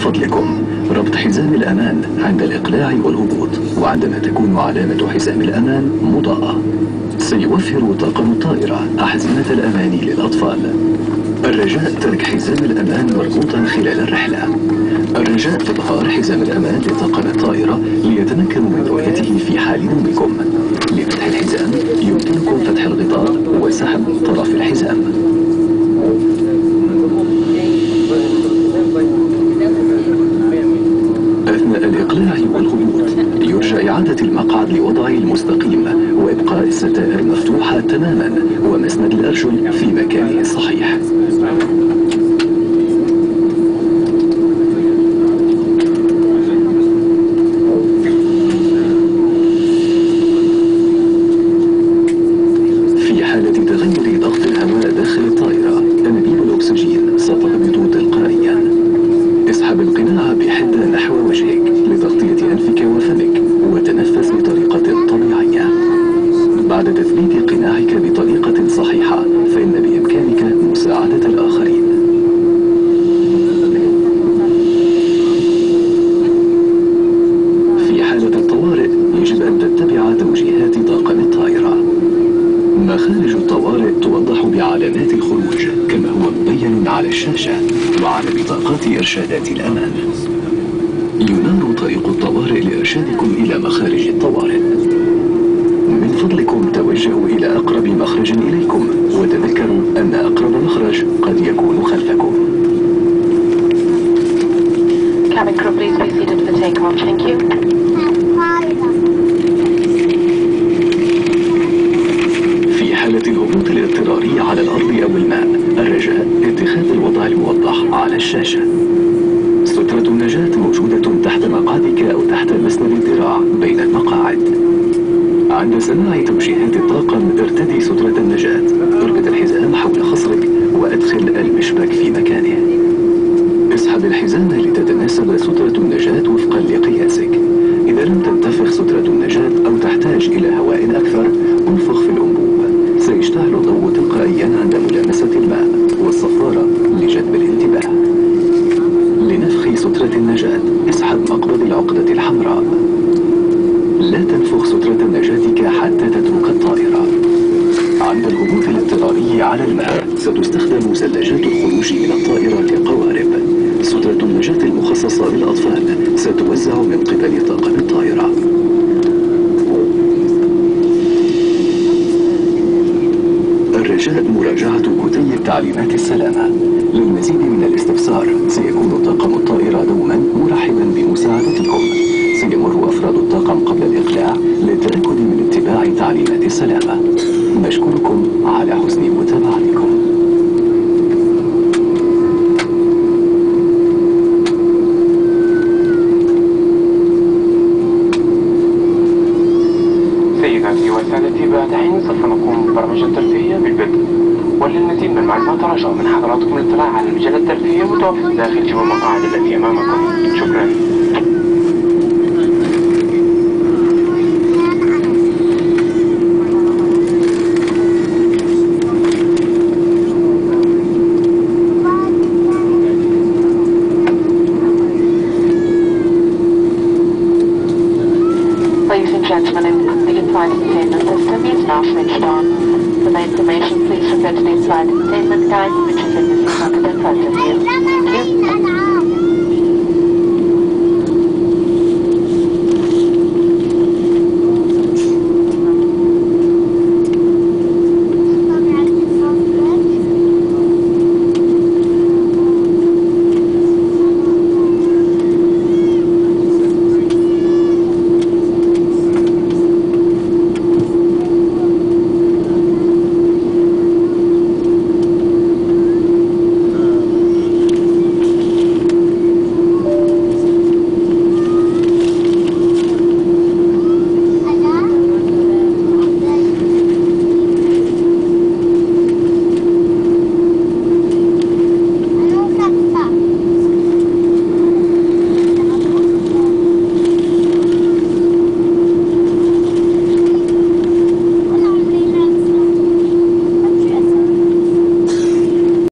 فضلكم ربط حزام الأمان عند الإقلاع والهبوط، وعندما تكون علامة حزام الأمان مضاءة. سيوفر طاقم الطائرة أحزمة الأمان للأطفال. الرجاء ترك حزام الأمان مربوطا خلال الرحلة. الرجاء إظهار حزام الأمان لطاقم الطائرة ليتمكنوا من رؤيته في حال نومكم. لفتح الحزام يمكنكم فتح الغطاء وسحب طرف الحزام. أثناء الإقلاع والهبوط يرجى إعادة المقعد لوضعه المستقيم وإبقاء الستائر مفتوحة تماما ومسند الأرجل في مكانه الصحيح. في حالة تغير ضغط الهواء داخل الطائرة أنابيب الأكسجين ستهبط تلقائيا. اسحب القناع بحدة نحو وجهك لتغطية أنفك وفمك وتنفس بطريقة طبيعية. بعد تثبيت قناعك بطريقة صحيحة فإن بإمكانك مساعدة الآخرين. في حالة الطوارئ يجب أن تتبع توجيهات طاقم الطائرة. مخارج الطوارئ توضح بعلامات الخروج كما هو مبين على الشاشة وعلى بطاقات إرشادات الأمان. ينار طريق الطوارئ لإرشادكم إلى مخارج الطوارئ. من فضلكم توجهوا إلى أقرب مخرج إليكم وتذكروا أن أقرب مخرج قد يكون خلفكم. Cabin crew, please be seated for takeoff. Thank you. في حالة الهبوط الاضطراري على الأرض أو الماء الرجاء اتخاذ الوضع الموضح على الشاشة. سترة النجاة موجودة تحت مقعدك أو تحت مسند الذراع بين المقاعد. عند سماع توجيهات الطاقم ارتدي سترة النجاة. اربط الحزام حول خصرك وأدخل المشبك في مكانه. اسحب الحزام لتتناسب سترة النجاة وفقا لقياسك. إذا لم تنتفخ سترة النجاة أو تحتاج إلى هواء أكثر انفخ في الأنبوب. سيشتعل الضوء تلقائيا عند ملامسة الماء والصفارة لجذب الانتباه. لنفخ سترة النجاة اسحب مقبض العقدة الحمراء. لا تنفخ سترة نجاتك حتى تترك الطائرة. عند الهبوط الاضطراري على الماء ستستخدم زلاجات الخروج من الطائرة كقوارب. سترة النجاة المخصصة للأطفال ستوزع من قبل طاقم الطائرة. الرجاء مراجعة كتيب تعليمات السلامة. للمزيد من الاستفسار سيكون طاقم الطائرة دوما مرحبا بمساعدتكم. سيمر أفراد الطاقم قبل الإقلاع للتأكد من اتباع تعليمات السلامة. نشكركم على حسن متابعتكم. سيداتي وسادتي، بعد حين سوف نقوم بالبرمجة الترفيهية بالبدء، وللمزيد من المعلومات رجاء من حضراتكم الاطلاع على المجلة الترفيهية المتوفرة داخل جوا المقاعد التي أمامكم. شكرا. Ladies and gentlemen, the in-flight entertainment system is now switched on. For more information, please refer to the in-flight entertainment guide, which is in the seat pocket in front of you.